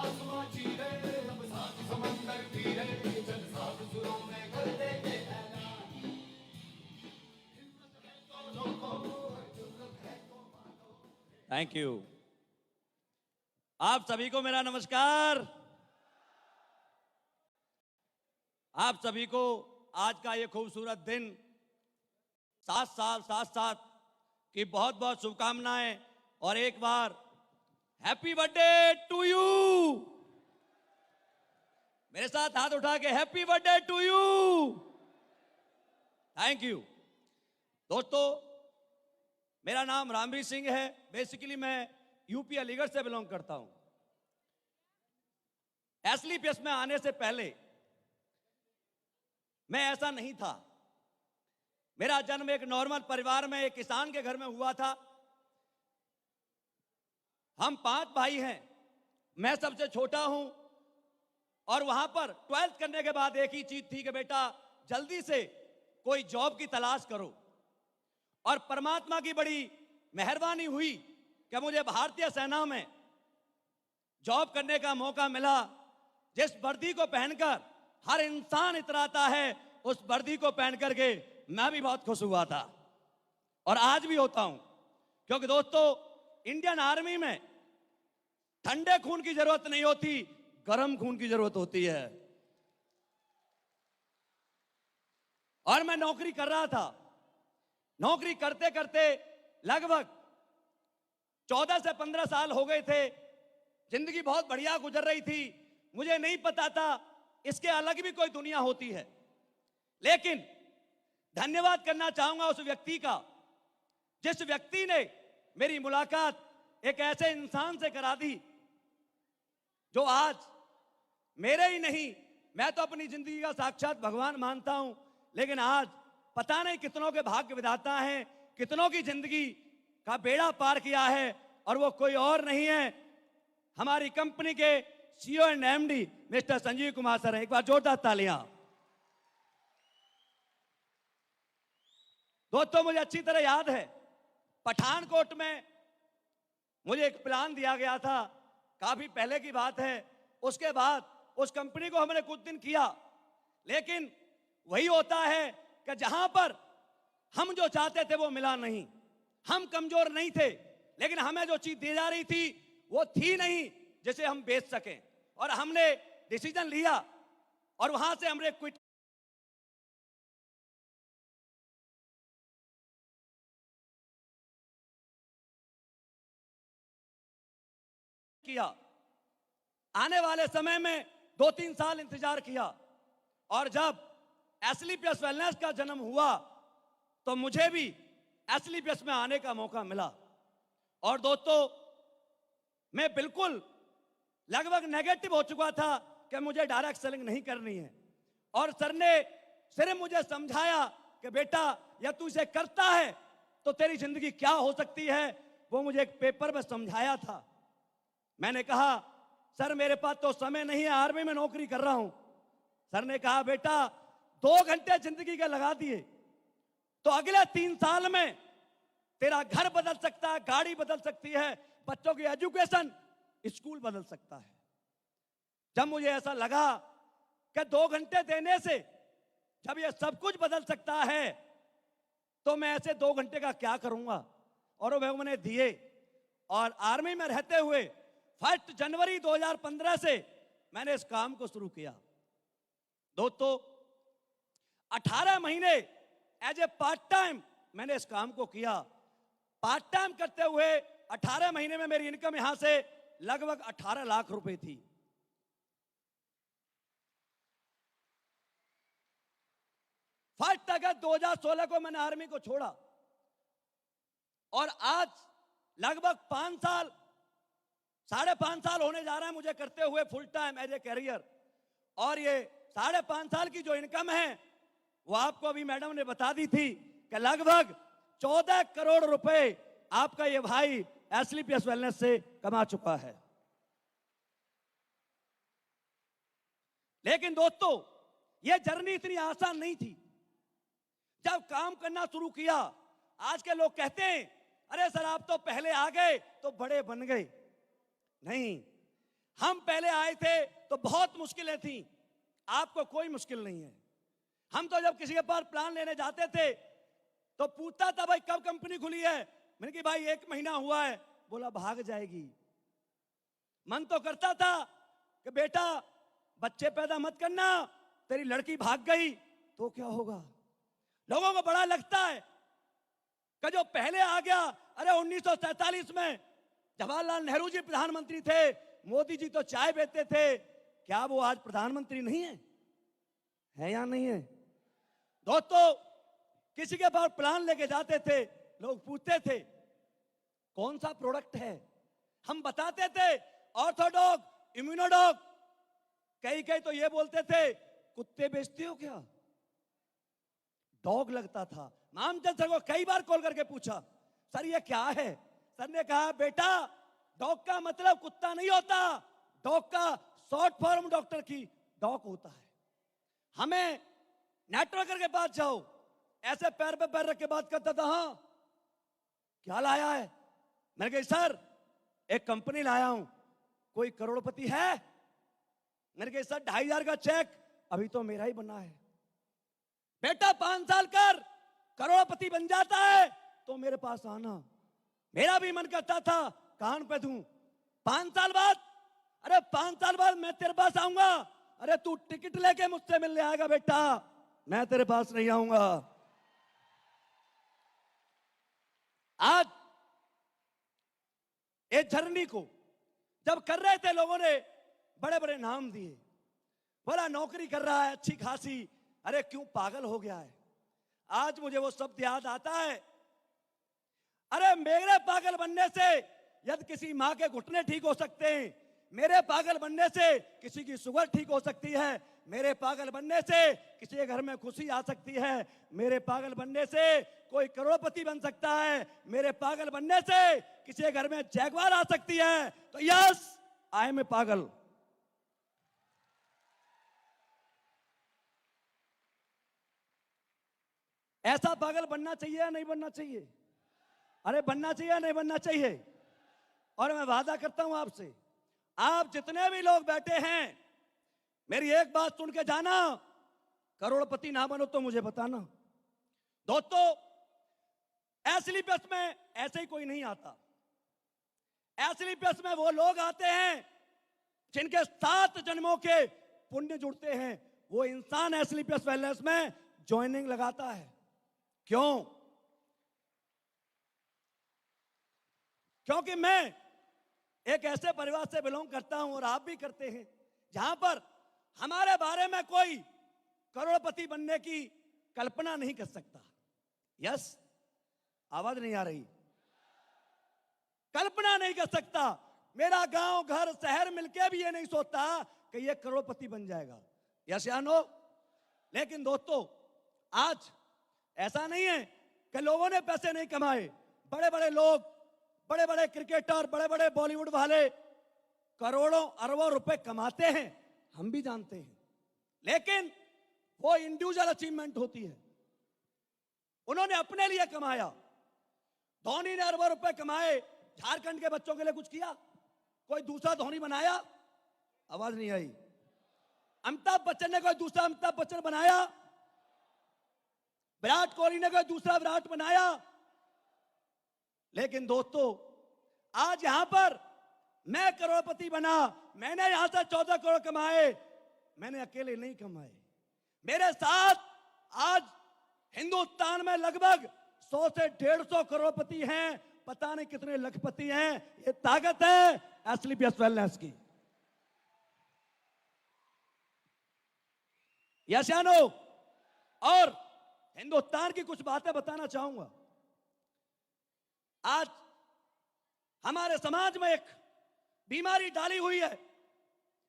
आसमां चीरे, अब सात समंदर तीरे, चल सात सुरों में कर देंगे ऐलान। हिम्मत है तो रोको, जुर्रत है तो मानो। Thank you. आप सभी को मेरा नमस्कार। आप सभी को आज का ये खूबसूरत दिन 7 साल 7 साथ की बहुत बहुत शुभकामनाएं और एक बार हैप्पी बर्थडे टू यू। मेरे साथ हाथ उठा के happy birthday to you. Thank you. दोस्तों, मेरा नाम रामवीर सिंह है। बेसिकली मैं यूपी अलीगढ़ से बिलोंग करता हूं। एसलीपीएस में आने से पहले मैं ऐसा नहीं था। मेरा जन्म एक नॉर्मल परिवार में एक किसान के घर में हुआ था। हम 5 भाई हैं, मैं सबसे छोटा हूं। और वहां पर 12th करने के बाद एक ही चीज थी कि बेटा जल्दी से कोई जॉब की तलाश करो। और परमात्मा की बड़ी मेहरबानी हुई कि मुझे भारतीय सेना में जॉब करने का मौका मिला। जिस वर्दी को पहनकर हर इंसान इतराता है, उस वर्दी को पहन करके मैं भी बहुत खुश हुआ था और आज भी होता हूं। क्योंकि दोस्तों, इंडियन आर्मी में ठंडे खून की जरूरत नहीं होती, गर्म खून की जरूरत होती है। और मैं नौकरी कर रहा था। नौकरी करते करते लगभग 14 से 15 साल हो गए थे। जिंदगी बहुत बढ़िया गुजर रही थी। मुझे नहीं पता था इसके अलग भी कोई दुनिया होती है। लेकिन धन्यवाद करना चाहूंगा उस व्यक्ति का, जिस व्यक्ति ने मेरी मुलाकात एक ऐसे इंसान से करा दी जो आज मेरे ही नहीं, मैं तो अपनी जिंदगी का साक्षात भगवान मानता हूं, लेकिन आज पता नहीं कितनों के भाग्य विधाता हैं, कितनों की जिंदगी का बेड़ा पार किया है। और वो कोई और नहीं है, हमारी कंपनी के CEO and MD mister Sanjeev Kumar sir हैं। एक बार जोरदार तालियां। दोस्तों, मुझे अच्छी तरह याद है, पठानकोट में मुझे एक प्लान दिया गया था। काफी पहले की बात है। उसके बाद उस कंपनी को हमने कुछ दिन किया, लेकिन वही होता है कि जहां पर हम जो चाहते थे वो मिला नहीं। हम कमजोर नहीं थे, लेकिन हमें जो चीज दी जा रही थी वो थी नहीं जिसे हम बेच सकें। और हमने डिसीजन लिया और वहां से हमने क्विट किया। आने वाले समय में 2-3 साल इंतजार किया और जब एसलीपीएस वेलनेस का जन्म हुआ तो मुझे भी एसलीपीएस में आने का मौका मिला। और दोस्तों, मैं बिल्कुल लगभग नेगेटिव हो चुका था कि मुझे डायरेक्ट सेलिंग नहीं करनी है। और सर ने सिर्फ मुझे समझाया कि बेटा, या तू इसे करता है तो तेरी जिंदगी क्या हो सकती है, वो मुझे एक पेपर में समझाया था। मैंने कहा, सर मेरे पास तो समय नहीं है, आर्मी में नौकरी कर रहा हूं। सर ने कहा, बेटा 2 घंटे जिंदगी के लगा दिए तो अगले 3 साल में तेरा घर बदल सकता है, गाड़ी बदल सकती है, बच्चों की एजुकेशन, स्कूल बदल सकता है। जब मुझे ऐसा लगा कि 2 घंटे देने से जब ये सब कुछ बदल सकता है, तो मैं ऐसे 2 घंटे का क्या करूंगा। और वो मैंने दिए। और आर्मी में रहते हुए 1 जनवरी 2015 से मैंने इस काम को शुरू किया। दोस्तों, 18 महीने एज ए पार्ट टाइम मैंने इस काम को किया। पार्ट टाइम करते हुए 18 महीने में मेरी इनकम यहां से लगभग 18 लाख रुपए थी। फर्स्ट अगस्त 2016 को मैंने आर्मी को छोड़ा और आज लगभग 5 साल, 5.5 साल होने जा रहा है मुझे करते हुए full time as a career. और ये 5.5 साल की जो इनकम है वो आपको अभी मैडम ने बता दी थी कि लगभग 14 करोड़ रुपए आपका ये भाई एसलीपीएस वेलनेस से कमा चुका है। लेकिन दोस्तों, ये जर्नी इतनी आसान नहीं थी। जब काम करना शुरू किया, आज के लोग कहते हैं, अरे सर आप तो पहले आ गए तो बड़े बन गए। नहीं, हम पहले आए थे तो बहुत मुश्किलें थी, आपको कोई मुश्किल नहीं है। हम तो जब किसी के पास प्लान लेने जाते थे तो पूछता था भाई कब कंपनी खुली है, मैंने कहा भाई 1 महीना हुआ है, बोला भाग जाएगी। मन तो करता था कि बेटा बच्चे पैदा मत करना, तेरी लड़की भाग गई तो क्या होगा। लोगों को बड़ा लगता है कि जो पहले आ गया, अरे 1947 में जवाहरलाल नेहरू जी प्रधानमंत्री थे, मोदी जी तो चाय बेचते थे, क्या वो आज प्रधानमंत्री नहीं है या नहीं है। दोस्तों किसी के पास प्लान लेके जाते थे, लोग पूछते थे कौन सा प्रोडक्ट है, हम बताते थे ऑर्थोडॉग, इम्यूनोडॉग। कई कई तो ये बोलते थे कुत्ते बेचते हो क्या, डॉग लगता था। मामचंद सर को कई बार कॉल करके पूछा सर ये क्या है, सर ने कहा बेटा डॉग का मतलब कुत्ता नहीं होता, डॉग का शॉर्ट फॉर्म डॉक्टर की डॉग होता है। हमें नेटवर्कर के पास जाओ, ऐसे पैर पे पैर रख के बात करता था, हाँ क्या लाया है, मैंने कहा सर एक कंपनी लाया हूं, कोई करोड़पति है, मैंने कहा सर 2,500 का चेक अभी तो मेरा ही बना है। बेटा 5 साल कर करोड़पति बन जाता है तो मेरे पास आना। मेरा भी मन करता था कान पे दूं, 5 साल बाद, अरे 5 साल बाद मैं तेरे पास आऊंगा, अरे तू टिकट लेके मुझसे मिलने आएगा बेटा, मैं तेरे पास नहीं आऊंगा। आज इस जर्नी को जब कर रहे थे लोगों ने बड़े बड़े नाम दिए, बोला नौकरी कर रहा है अच्छी खासी, अरे क्यों पागल हो गया है। आज मुझे वो शब्द याद आता है, अरे मेरे पागल बनने से यदि किसी मां के घुटने ठीक हो सकते हैं, मेरे पागल बनने से किसी की शुगर ठीक हो सकती है, मेरे पागल बनने से किसी के घर में खुशी आ सकती है, मेरे पागल बनने से कोई करोड़पति बन सकता है, मेरे पागल बनने से किसी के घर में जैगवार आ सकती है, तो यस आई एम ए पागल। ऐसा पागल बनना चाहिए या नहीं बनना चाहिए, अरे बनना चाहिए या नहीं बनना चाहिए। और मैं वादा करता हूं आपसे, आप जितने भी लोग बैठे हैं मेरी एक बात सुन के जाना, करोड़पति ना बनो तो मुझे बताना। दोस्तों एसलीपीएस में ऐसे ही कोई नहीं आता, एसलीपीएस में वो लोग आते हैं जिनके 7 जन्मों के पुण्य जुड़ते हैं, वो इंसान एसलीपीएस वेलनेस में ज्वाइनिंग लगाता है। क्यों? क्योंकि मैं एक ऐसे परिवार से बिलोंग करता हूं और आप भी करते हैं जहां पर हमारे बारे में कोई करोड़पति बनने की कल्पना नहीं कर सकता। यस, आवाज नहीं आ रही, कल्पना नहीं कर सकता। मेरा गांव घर शहर मिलके भी ये नहीं सोचता कि ये करोड़पति बन जाएगा। यस या नो? लेकिन दोस्तों आज ऐसा नहीं है कि लोगों ने पैसे नहीं कमाए, बड़े बड़े लोग, बड़े बड़े क्रिकेटर, बड़े बड़े बॉलीवुड वाले करोड़ों अरबों रुपए कमाते हैं, हम भी जानते हैं, लेकिन वो इंडिविजुअल अचीवमेंट होती है। उन्होंने अपने लिए कमाया, धोनी ने अरबों रुपए कमाए, झारखंड के बच्चों के लिए कुछ किया? कोई दूसरा धोनी बनाया? आवाज नहीं आई। अमिताभ बच्चन ने कोई दूसरा अमिताभ बच्चन बनाया? विराट कोहली ने कोई दूसरा विराट बनाया? लेकिन दोस्तों आज यहां पर मैं करोड़पति बना, मैंने यहां से 14 करोड़ कमाए, मैंने अकेले नहीं कमाए, मेरे साथ आज हिंदुस्तान में लगभग 100 से 150 करोड़पति हैं, पता नहीं कितने लखपति हैं। ये ताकत है एसलीपीएस वेलनेस की। यस या नो? और हिंदुस्तान की कुछ बातें बताना चाहूंगा। आज हमारे समाज में एक बीमारी डाली हुई है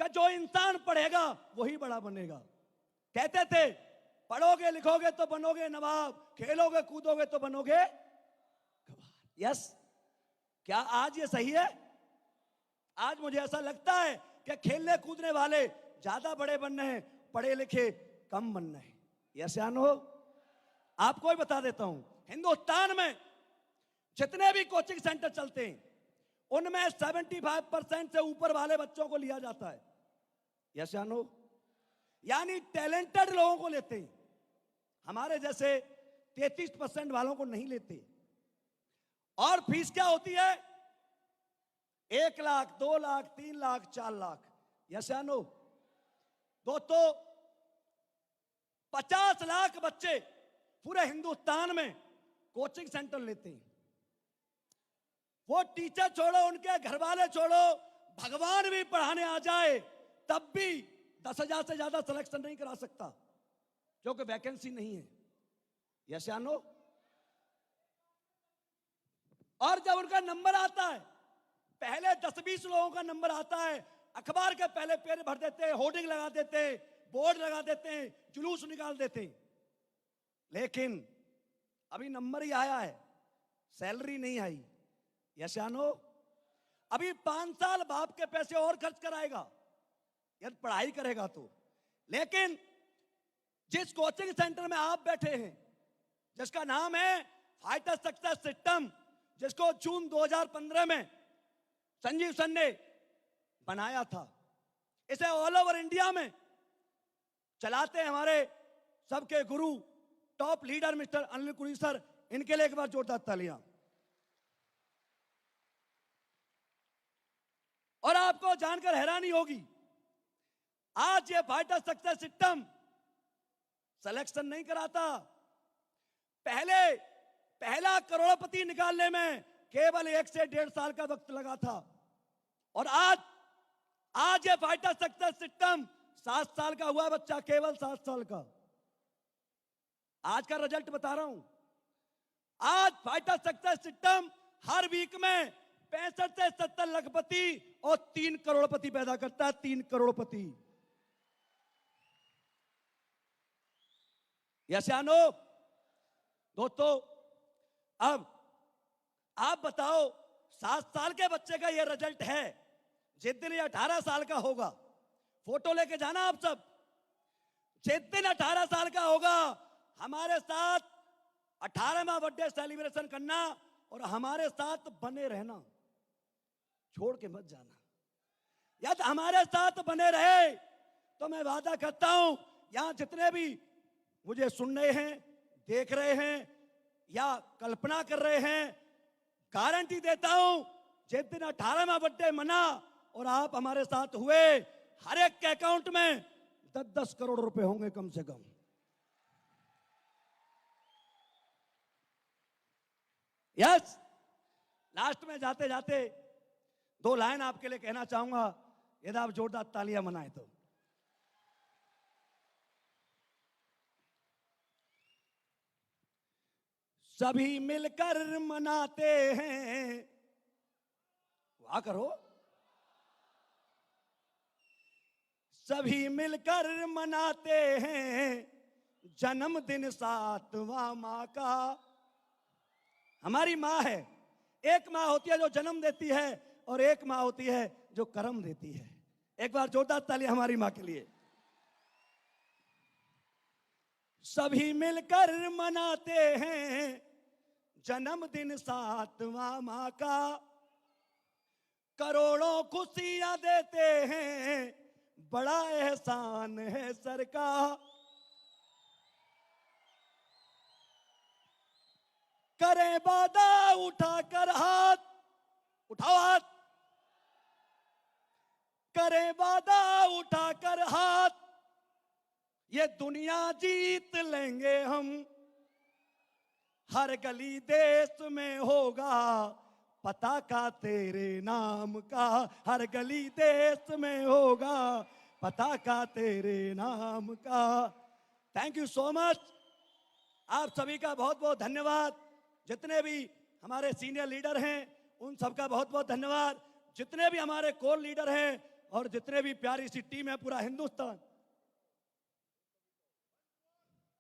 कि जो इंसान पढ़ेगा वही बड़ा बनेगा। कहते थे पढ़ोगे लिखोगे तो बनोगे नवाब, खेलोगे कूदोगे तो बनोगे गवार। यस, क्या आज ये सही है? आज मुझे ऐसा लगता है कि खेलने कूदने वाले ज्यादा बड़े बनने हैं, पढ़े लिखे कम बनने हैं। यस या नो? आपको ही बता देता हूं, हिंदुस्तान में जितने भी कोचिंग सेंटर चलते हैं उनमें 75% से ऊपर वाले बच्चों को लिया जाता है। यस या नो? यानी टैलेंटेड लोगों को लेते हैं, हमारे जैसे 33% वालों को नहीं लेते। और फीस क्या होती है? 1 लाख, 2 लाख, 3 लाख, 4 लाख। यस या नो? दोस्तों 50 लाख बच्चे पूरे हिंदुस्तान में कोचिंग सेंटर लेते हैं। वो टीचर छोड़ो, उनके घर वाले छोड़ो, भगवान भी पढ़ाने आ जाए तब भी 10,000 से ज्यादा सिलेक्शन नहीं करा सकता, क्योंकि वैकेंसी नहीं है। यस या नो? और जब उनका नंबर आता है, पहले 10-20 लोगों का नंबर आता है, अखबार के पहले पेज भर देते हैं, होर्डिंग लगा देते हैं, बोर्ड लगा देते हैं, जुलूस निकाल देते हैं। लेकिन अभी नंबर ही आया है, सैलरी नहीं आई। यस या नो? अभी 5 साल बाप के पैसे और खर्च कराएगा यदि पढ़ाई करेगा तो। लेकिन जिस कोचिंग सेंटर में आप बैठे हैं, जिसका नाम है फाइटर सक्सेस सिस्टम, जिसको जून 2015 में संजीव सन ने बनाया था, इसे ऑल ओवर इंडिया में चलाते हैं हमारे सबके गुरु, टॉप लीडर मिस्टर अनिल कुरी सर। इनके लिए एक बार जोरदार तालियां। और आपको जानकर हैरानी होगी, आज ये फाइटर सक्सेस सिस्टम सिलेक्शन नहीं कराता। पहला करोड़पति निकालने में केवल 1 से 1.5 साल का वक्त लगा था, और आज ये फाइटर सक्सेस सिस्टम 7 साल का हुआ बच्चा, केवल 7 साल का। आज का रिजल्ट बता रहा हूं। आज फाइटर सक्सेस सिस्टम हर वीक में 65 से 70 लखपति और 3 करोड़पति पैदा करता है। 3 करोड़पति। यस या नो? दोस्तों अब आप बताओ, 7 साल के बच्चे का यह रिजल्ट है। जिस दिन ये 18 साल का होगा, फोटो लेके जाना आप सब। जिस दिन 18 साल का होगा, हमारे साथ 18वां बर्थडे सेलिब्रेशन करना और हमारे साथ बने रहना, छोड़ के मत जाना। यदि हमारे साथ बने रहे तो मैं वादा करता हूं, यहां जितने भी मुझे सुन रहे हैं, देख रहे हैं या कल्पना कर रहे हैं, गारंटी देता हूं, जिस दिन 18वां बर्थडे मना और आप हमारे साथ हुए, हर एक के अकाउंट में 10-10 करोड़ रुपए होंगे कम से कम। यस। लास्ट में जाते जाते 2 लाइन आपके लिए कहना चाहूंगा, यदि आप जोरदार तालियां मनाएं तो। सभी मिलकर मनाते हैं, वाह करो, सभी मिलकर मनाते हैं जन्मदिन 7वां माँ का। हमारी माँ है, एक माँ होती है जो जन्म देती है और एक माँ होती है जो कर्म देती है। एक बार जोरदार तालियां हमारी माँ के लिए। सभी मिलकर मनाते हैं जन्मदिन 7वां माँ का, करोड़ों खुशियां देते हैं, बड़ा एहसान है सर का। करें वादा उठाकर हाथ, उठाओ हाथ, करें वादा उठाकर हाथ, ये दुनिया जीत लेंगे हम। हर गली देश में होगा पताका तेरे नाम का, हर गली देश में होगा पताका तेरे नाम का। Thank you so much. आप सभी का बहुत बहुत धन्यवाद। जितने भी हमारे सीनियर लीडर हैं उन सबका बहुत बहुत धन्यवाद। जितने भी हमारे कोर लीडर हैं और जितने भी प्यारी सी टीम है पूरा हिंदुस्तान।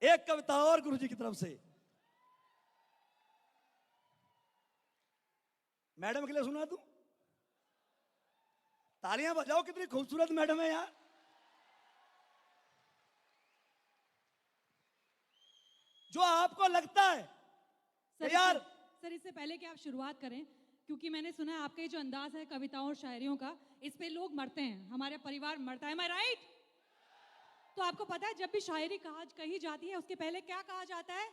एक कविता और गुरुजी की तरफ से मैडम के लिए सुना दूं? तालियां बजाओ, कितनी खूबसूरत मैडम है यार। जो आपको लगता है सर, यार, सर इससे पहले कि आप शुरुआत करें, क्योंकि मैंने सुना है आपका ये जो अंदाज है कविताओं और शायरियों का, इस पे लोग मरते हैं, हमारे परिवार मरता है। Am I right? तो आपको पता है जब भी शायरी कही जाती है उसके पहले क्या कहा जाता है?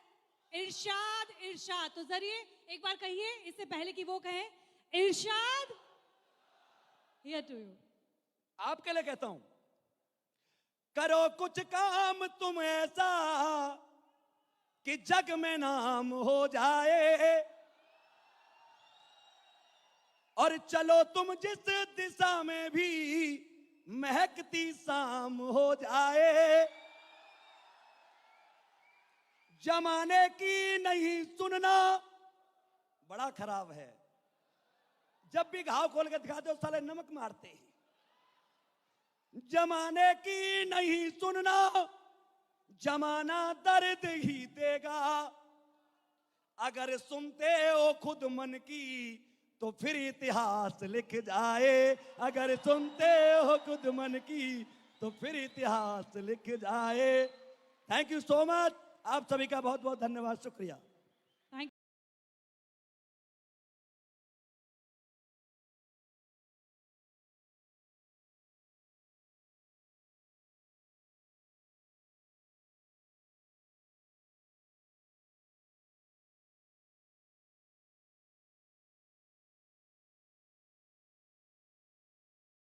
इरशाद, इरशाद। तो जरिए एक बार कहिए इससे पहले कि वो कहें इरशाद। Here to you. आपके लिए कहता हूं, करो कुछ काम तुम ऐसा कि जग में नाम हो जाए, और चलो तुम जिस दिशा में भी महकती शाम हो जाए। जमाने की नहीं सुनना बड़ा खराब है, जब भी घाव खोल के दिखाते हो साले नमक मारते हैं। जमाने की नहीं सुनना, जमाना दर्द ही देगा। अगर सुनते हो खुद मन की तो फिर इतिहास लिख जाए। अगर सुनते हो खुद मन की तो फिर इतिहास लिख जाए। Thank you so much. आप सभी का बहुत बहुत धन्यवाद, शुक्रिया।